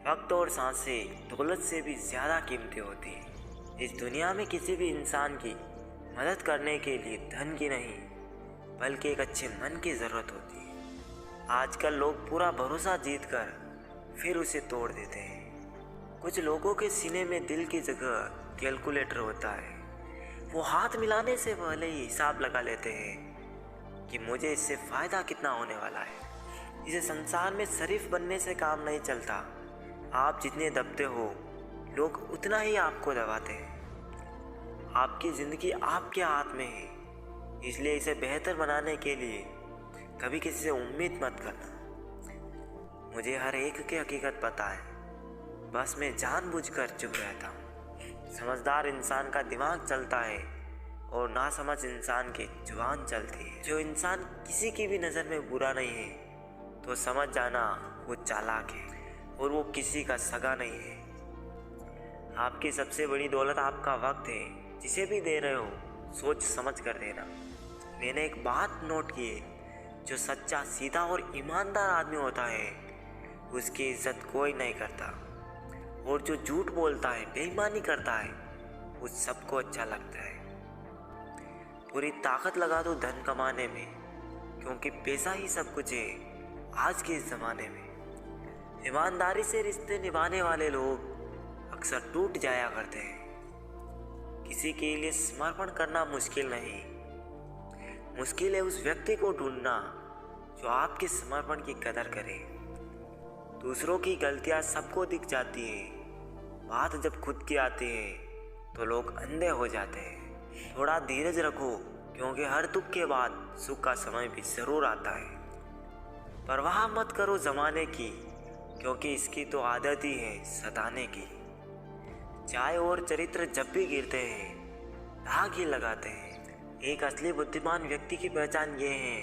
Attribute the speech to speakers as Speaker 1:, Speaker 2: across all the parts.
Speaker 1: वक्त और सांसें दौलत से भी ज़्यादा कीमती होती हैं। इस दुनिया में किसी भी इंसान की मदद करने के लिए धन की नहीं बल्कि एक अच्छे मन की ज़रूरत होती है। आजकल लोग पूरा भरोसा जीत कर फिर उसे तोड़ देते हैं। कुछ लोगों के सीने में दिल की जगह कैलकुलेटर होता है। वो हाथ मिलाने से पहले ही हिसाब लगा लेते हैं कि मुझे इससे फ़ायदा कितना होने वाला है। इस संसार में शरीफ बनने से काम नहीं चलता। आप जितने दबते हो लोग उतना ही आपको दबाते हैं। आपकी ज़िंदगी आपके हाथ में है, इसलिए इसे बेहतर बनाने के लिए कभी किसी से उम्मीद मत करना। मुझे हर एक की हकीकत पता है, बस मैं जानबूझकर चुप रहता हूँ। समझदार इंसान का दिमाग चलता है और नासमझ इंसान की जुबान चलती है। जो इंसान किसी की भी नज़र में बुरा नहीं है तो समझ जाना वो चालाक है और वो किसी का सगा नहीं है। आपकी सबसे बड़ी दौलत आपका वक्त है। जिसे भी दे रहे हो सोच समझ कर देना। मैंने एक बात नोट की है, जो सच्चा, सीधा और ईमानदार आदमी होता है उसकी इज्जत कोई नहीं करता, और जो झूठ बोलता है, बेईमानी करता है, उस सबको अच्छा लगता है। पूरी ताकत लगा दो धन कमाने में, क्योंकि पैसा ही सब कुछ है आज के इस ज़माने में। ईमानदारी से रिश्ते निभाने वाले लोग अक्सर टूट जाया करते हैं। किसी के लिए समर्पण करना मुश्किल नहीं, मुश्किल है उस व्यक्ति को ढूंढना जो आपके समर्पण की कदर करे। दूसरों की गलतियां सबको दिख जाती है, बात जब खुद की आती है तो लोग अंधे हो जाते हैं। थोड़ा धीरज रखो, क्योंकि हर दुख के बाद सुख का समय भी ज़रूर आता है। परवाह मत करो ज़माने की, क्योंकि इसकी तो आदत ही है सताने की। चाय और चरित्र जब भी गिरते हैं दाग ही लगाते हैं। एक असली बुद्धिमान व्यक्ति की पहचान ये है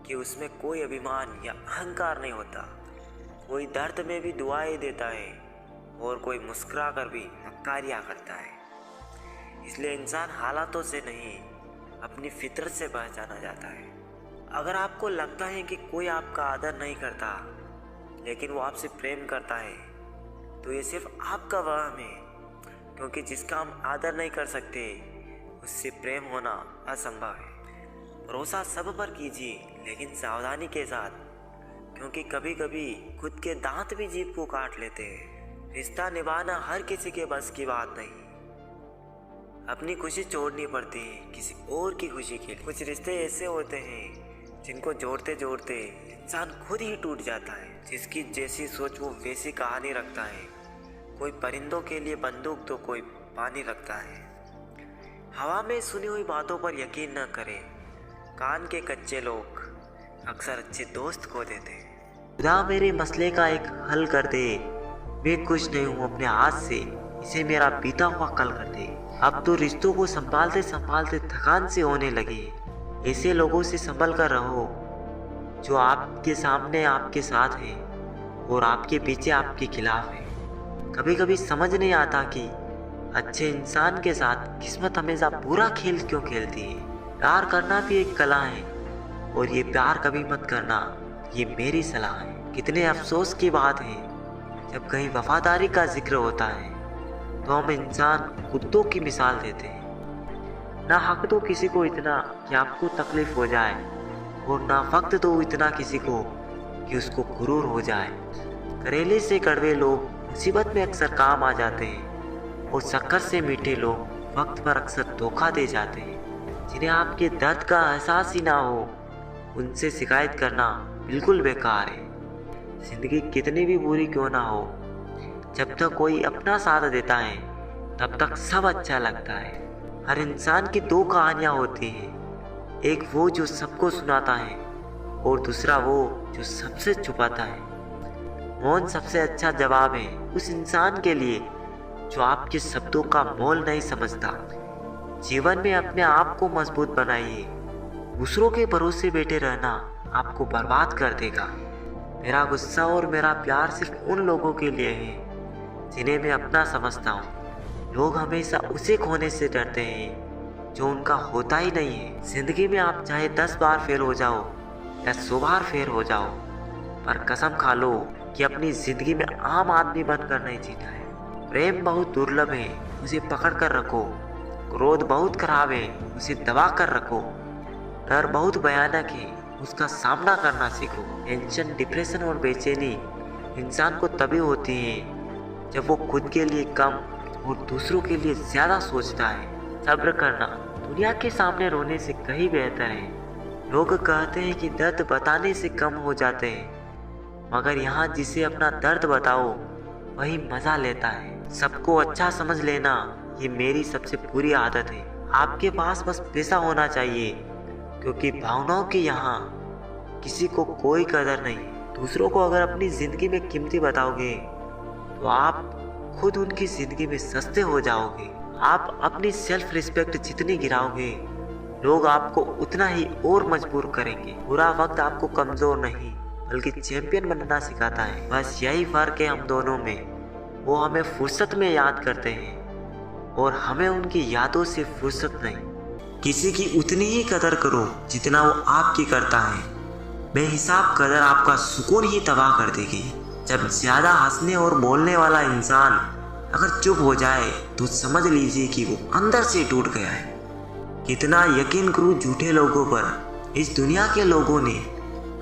Speaker 1: कि उसमें कोई अभिमान या अहंकार नहीं होता। कोई दर्द में भी दुआएं देता है और कोई मुस्कुरा कर भी मक्कारियाँ करता है। इसलिए इंसान हालातों से नहीं, अपनी फितरत से पहचाना जाता है। अगर आपको लगता है कि कोई आपका आदर नहीं करता लेकिन वो आपसे प्रेम करता है, तो ये सिर्फ आपका वहम है, क्योंकि जिसका हम आदर नहीं कर सकते उससे प्रेम होना असंभव है। भरोसा सब पर कीजिए, लेकिन सावधानी के साथ, क्योंकि कभी कभी खुद के दांत भी जीभ को काट लेते हैं। रिश्ता निभाना हर किसी के बस की बात नहीं। अपनी खुशी छोड़नी पड़ती है किसी और की खुशी के लिए। कुछ रिश्ते ऐसे होते हैं जिनको जोड़ते जोड़ते इंसान खुद ही टूट जाता है। जिसकी जैसी सोच वो वैसी कहानी रखता है। कोई परिंदों के लिए बंदूक तो कोई पानी रखता है। हवा में सुनी हुई बातों पर यकीन न करें। कान के कच्चे लोग अक्सर अच्छे दोस्त खो देते हैं। खुदा मेरे मसले का एक हल कर दे, मैं खुश नहीं हूँ अपने हाथ से, इसे मेरा बीता हुआ कल कर दे। अब तो रिश्तों को संभालते संभालते थकान से होने लगी। ऐसे लोगों से संभल कर रहो जो आपके सामने आपके साथ है और आपके पीछे आपके खिलाफ है। कभी कभी समझ नहीं आता कि अच्छे इंसान के साथ किस्मत हमेशा बुरा खेल क्यों खेलती है। प्यार करना भी एक कला है, और ये प्यार कभी मत करना, ये मेरी सलाह है। कितने अफसोस की बात है जब कहीं वफादारी का जिक्र होता है तो हम इंसान कुत्तों की मिसाल देते हैं। ना हक दो किसी को इतना कि आपको तकलीफ हो जाए, और ना वक्त दो इतना किसी को कि उसको गुरूर हो जाए। करेले से कड़वे लोग मुसीबत में अक्सर काम आ जाते हैं, और शक्कर से मीठे लोग वक्त पर अक्सर धोखा दे जाते हैं। जिन्हें आपके दर्द का एहसास ही ना हो उनसे शिकायत करना बिल्कुल बेकार है। जिंदगी कितनी भी बुरी क्यों ना हो, जब तक कोई अपना साथ देता है तब तक सब अच्छा लगता है। हर इंसान की दो कहानियाँ होती हैं, एक वो जो सबको सुनाता है और दूसरा वो जो सबसे छुपाता है। मौन सबसे अच्छा जवाब है उस इंसान के लिए जो आपके शब्दों का मोल नहीं समझता। जीवन में अपने आप को मजबूत बनाइए। दूसरों के भरोसे बैठे रहना आपको बर्बाद कर देगा। मेरा गुस्सा और मेरा प्यार सिर्फ उन लोगों के लिए है जिन्हें मैं अपना समझता हूँ। लोग हमेशा उसे खोने से डरते हैं जो उनका होता ही नहीं है। जिंदगी में आप चाहे 10 बार फेल हो जाओ या 100 बार फेल हो जाओ, पर कसम खा लो कि अपनी जिंदगी में आम आदमी बनकर नहीं जीना है। प्रेम बहुत दुर्लभ है, उसे पकड़ कर रखो। क्रोध बहुत खराब है, उसे दबा कर रखो। डर बहुत भयानक है, उसका सामना करना सीखो। टेंशन, डिप्रेशन और बेचैनी इंसान को तभी होती है जब वो खुद के लिए कम और दूसरों के लिए ज़्यादा सोचता है। सब्र करना दुनिया के सामने रोने से कहीं बेहतर है। लोग कहते हैं कि दर्द बताने से कम हो जाते हैं, मगर यहाँ जिसे अपना दर्द बताओ वही मज़ा लेता है। सबको अच्छा समझ लेना ये मेरी सबसे बुरी आदत है। आपके पास बस पैसा होना चाहिए, क्योंकि भावनाओं की यहाँ किसी को कोई कदर नहीं। दूसरों को अगर अपनी ज़िंदगी में कीमती बताओगे तो आप खुद उनकी ज़िंदगी में सस्ते हो जाओगे। आप अपनी सेल्फ रिस्पेक्ट जितनी गिराओगे, लोग आपको उतना ही और मजबूर करेंगे। बुरा वक्त आपको कमज़ोर नहीं बल्कि चैंपियन बनना सिखाता है। बस यही फ़र्क है हम दोनों में। वो हमें फुर्सत में याद करते हैं और हमें उनकी यादों से फुर्सत नहीं। किसी की उतनी ही कदर करो जितना वो आपकी करता है। बेहिसाब कदर आपका सुकून ही तबाह कर देगी। जब ज़्यादा हंसने और बोलने वाला इंसान अगर चुप हो जाए तो समझ लीजिए कि वो अंदर से टूट गया है। कितना यकीन करूं झूठे लोगों पर, इस दुनिया के लोगों ने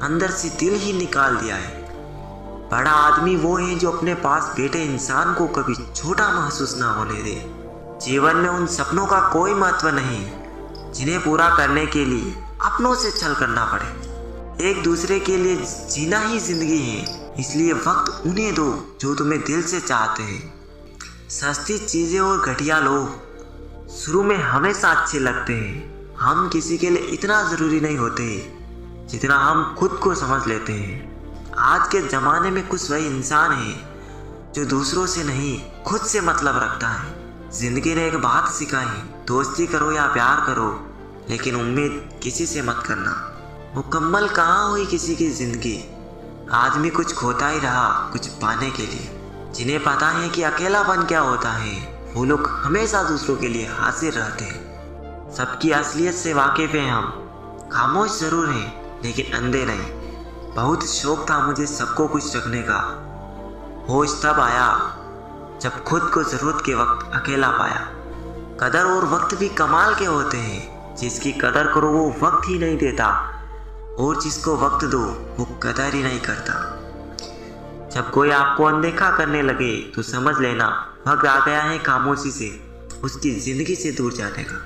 Speaker 1: अंदर से दिल ही निकाल दिया है। बड़ा आदमी वो है जो अपने पास बैठे इंसान को कभी छोटा महसूस ना होने दे। जीवन में उन सपनों का कोई महत्व नहीं जिन्हें पूरा करने के लिए अपनों से छल करना पड़े। एक दूसरे के लिए जीना ही जिंदगी है, इसलिए वक्त उन्हें दो जो तुम्हें दिल से चाहते हैं। सस्ती चीज़ें और घटिया लोग शुरू में हमेशा अच्छे लगते हैं। हम किसी के लिए इतना ज़रूरी नहीं होते जितना हम खुद को समझ लेते हैं। आज के ज़माने में कुछ वही इंसान है जो दूसरों से नहीं खुद से मतलब रखता है। ज़िंदगी ने एक बात सिखाई, दोस्ती करो या प्यार करो, लेकिन उम्मीद किसी से मत करना। मुकम्मल कहाँ हुई किसी की ज़िंदगी। आदमी कुछ खोता ही रहा कुछ पाने के लिए। जिन्हें पता है कि अकेलापन क्या होता है, वो लोग हमेशा दूसरों के लिए हाजिर रहते हैं। सबकी असलियत से वाकिफ हैं हम, खामोश ज़रूर हैं लेकिन अंधे नहीं। बहुत शौक था मुझे सबको कुछ रखने का। होश तब आया जब खुद को ज़रूरत के वक्त अकेला पाया। कदर और वक्त भी कमाल के होते हैं। जिसकी कदर करो वो वक्त ही नहीं देता, और जिसको वक्त दो वो कदर ही नहीं करता। जब कोई आपको अनदेखा करने लगे तो समझ लेना वक्त आ गया है खामोशी से उसकी ज़िंदगी से दूर जाने का।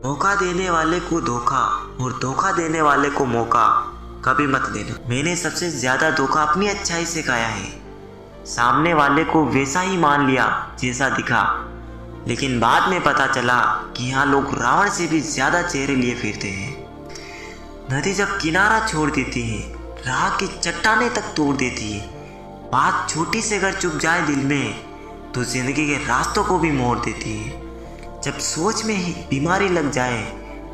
Speaker 1: मौका देने वाले को धोखा और धोखा देने वाले को मौका कभी मत देना। मैंने सबसे ज़्यादा धोखा अपनी अच्छाई से खाया है। सामने वाले को वैसा ही मान लिया जैसा दिखा, लेकिन बाद में पता चला कि यहाँ लोग रावण से भी ज़्यादा चेहरे लिए फिरते हैं। नदी जब किनारा छोड़ देती है, राह की चट्टानें तक तोड़ देती है। बात छोटी से अगर चुप जाए दिल में तो जिंदगी के रास्तों को भी मोड़ देती है। जब सोच में ही बीमारी लग जाए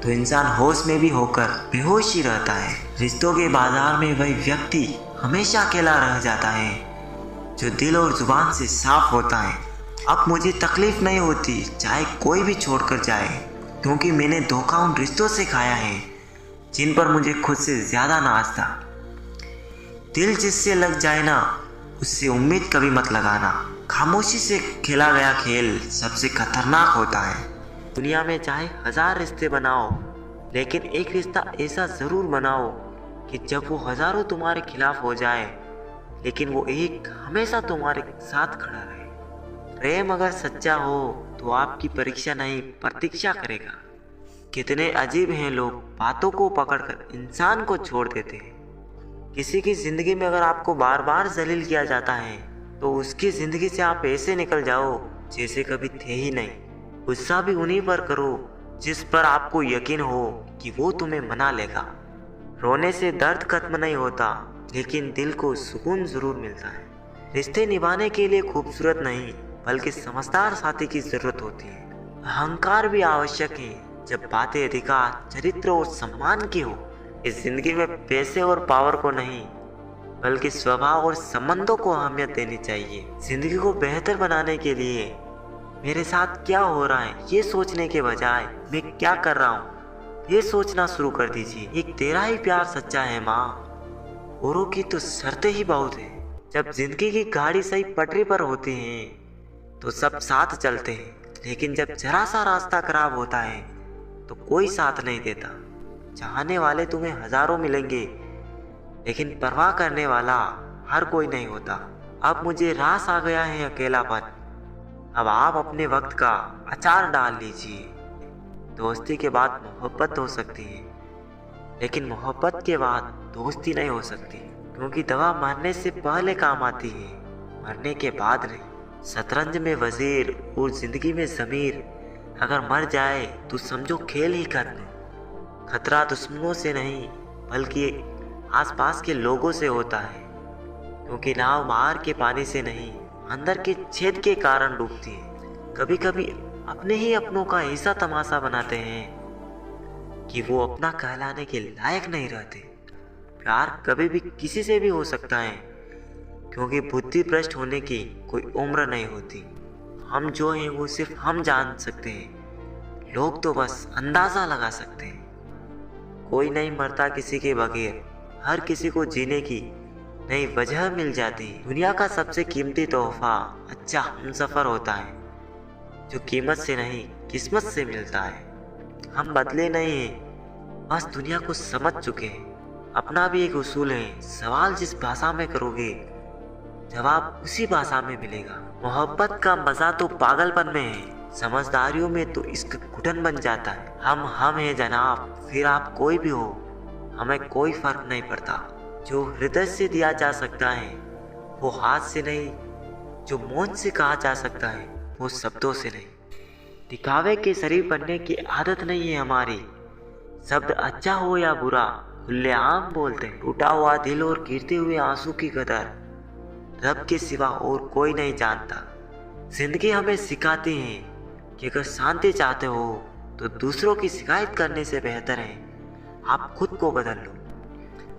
Speaker 1: तो इंसान होश में भी होकर बेहोश ही रहता है। रिश्तों के बाजार में वही व्यक्ति हमेशा अकेला रह जाता है जो दिल और जुबान से साफ होता है। अब मुझे तकलीफ नहीं होती चाहे कोई भी छोड़कर जाए, क्योंकि मैंने धोखा उन रिश्तों से खाया है जिन पर मुझे खुद से ज़्यादा नाज था। दिल जिससे लग जाए ना उससे उम्मीद कभी मत लगाना। खामोशी से खेला गया खेल सबसे खतरनाक होता है। दुनिया में चाहे 1000 रिश्ते बनाओ, लेकिन एक रिश्ता ऐसा ज़रूर बनाओ कि जब वो हज़ारों तुम्हारे खिलाफ हो जाए लेकिन वो एक हमेशा तुम्हारे साथ खड़ा रहे। प्रेम अगर सच्चा हो तो आपकी परीक्षा नहीं प्रतीक्षा करेगा। कितने अजीब हैं लोग, बातों को पकड़कर इंसान को छोड़ देते हैं। किसी की ज़िंदगी में अगर आपको बार बार जलील किया जाता है तो उसकी ज़िंदगी से आप ऐसे निकल जाओ जैसे कभी थे ही नहीं। गुस्सा भी उन्हीं पर करो जिस पर आपको यकीन हो कि वो तुम्हें मना लेगा। रोने से दर्द खत्म नहीं होता, लेकिन दिल को सुकून ज़रूर मिलता है। रिश्ते निभाने के लिए खूबसूरत नहीं बल्कि समझदार साथी की ज़रूरत होती है। अहंकार भी आवश्यक है जब बातें अधिकार, चरित्र और सम्मान की हो। इस जिंदगी में पैसे और पावर को नहीं बल्कि स्वभाव और संबंधों को अहमियत देनी चाहिए। जिंदगी को बेहतर बनाने के लिए मेरे साथ क्या हो रहा है ये सोचने के बजाय मैं क्या कर रहा हूँ ये सोचना शुरू कर दीजिए। एक तेरा ही प्यार सच्चा है माँ, औरों की तो शर्तें ही बहुत है। जब जिंदगी की गाड़ी सही पटरी पर होती है तो सब साथ चलते हैं, लेकिन जब जरा सा रास्ता खराब होता है तो कोई साथ नहीं देता। चाहने वाले तुम्हें हजारों मिलेंगे, लेकिन परवाह करने वाला हर कोई नहीं होता। अब मुझे रास आ गया है अकेलापन, अब आप अपने वक्त का अचार डाल लीजिए। दोस्ती के बाद मोहब्बत हो सकती है, लेकिन मोहब्बत के बाद दोस्ती नहीं हो सकती, क्योंकि दवा मरने से पहले काम आती है, मरने के बाद नहीं। शतरंज में वजीर और जिंदगी में ज़मीर, अगर मर जाए तो समझो खेल ही खत्म। खतरा दुश्मनों से नहीं बल्कि आसपास के लोगों से होता है, क्योंकि नाव बाहर के पानी से नहीं अंदर के छेद के कारण डूबती है। कभी कभी अपने ही अपनों का ऐसा तमाशा बनाते हैं कि वो अपना कहलाने के लायक नहीं रहते। प्यार कभी भी किसी से भी हो सकता है, क्योंकि बुद्धि भ्रष्ट होने की कोई उम्र नहीं होती। हम जो हैं वो सिर्फ हम जान सकते हैं, लोग तो बस अंदाज़ा लगा सकते हैं। कोई नहीं मरता किसी के बगैर, हर किसी को जीने की नई वजह मिल जाती है। दुनिया का सबसे कीमती तोहफा अच्छा हमसफ़र होता है, जो कीमत से नहीं किस्मत से मिलता है। हम बदले नहीं हैं, बस दुनिया को समझ चुके हैं। अपना भी एक उसूल है, सवाल जिस भाषा में करोगे जवाब उसी भाषा में मिलेगा। मोहब्बत का मजा तो पागलपन में है, समझदारियों में तो इसका घुटन बन जाता है। हम हैं जनाब, फिर आप कोई भी हो, हमें कोई फर्क नहीं पड़ता। जो हृदय से दिया जा सकता है वो हाथ से नहीं, जो मौन से कहा जा सकता है वो शब्दों से नहीं। दिखावे के शरीफ बनने की आदत नहीं है हमारी। शब्द अच्छा हो या बुरा खुलेआम बोलते हैं। टूटा हुआ दिल और गिरते हुए आंसू की कदर रब के सिवा और कोई नहीं जानता। जिंदगी हमें सिखाती है कि अगर शांति चाहते हो तो दूसरों की शिकायत करने से बेहतर है आप खुद को बदल लो,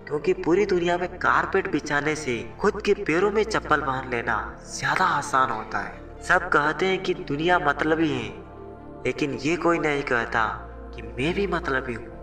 Speaker 1: क्योंकि पूरी दुनिया में कारपेट बिछाने से खुद के पैरों में चप्पल पहन लेना ज्यादा आसान होता है। सब कहते हैं कि दुनिया मतलबी है, लेकिन ये कोई नहीं कहता कि मैं भी मतलबी हूँ।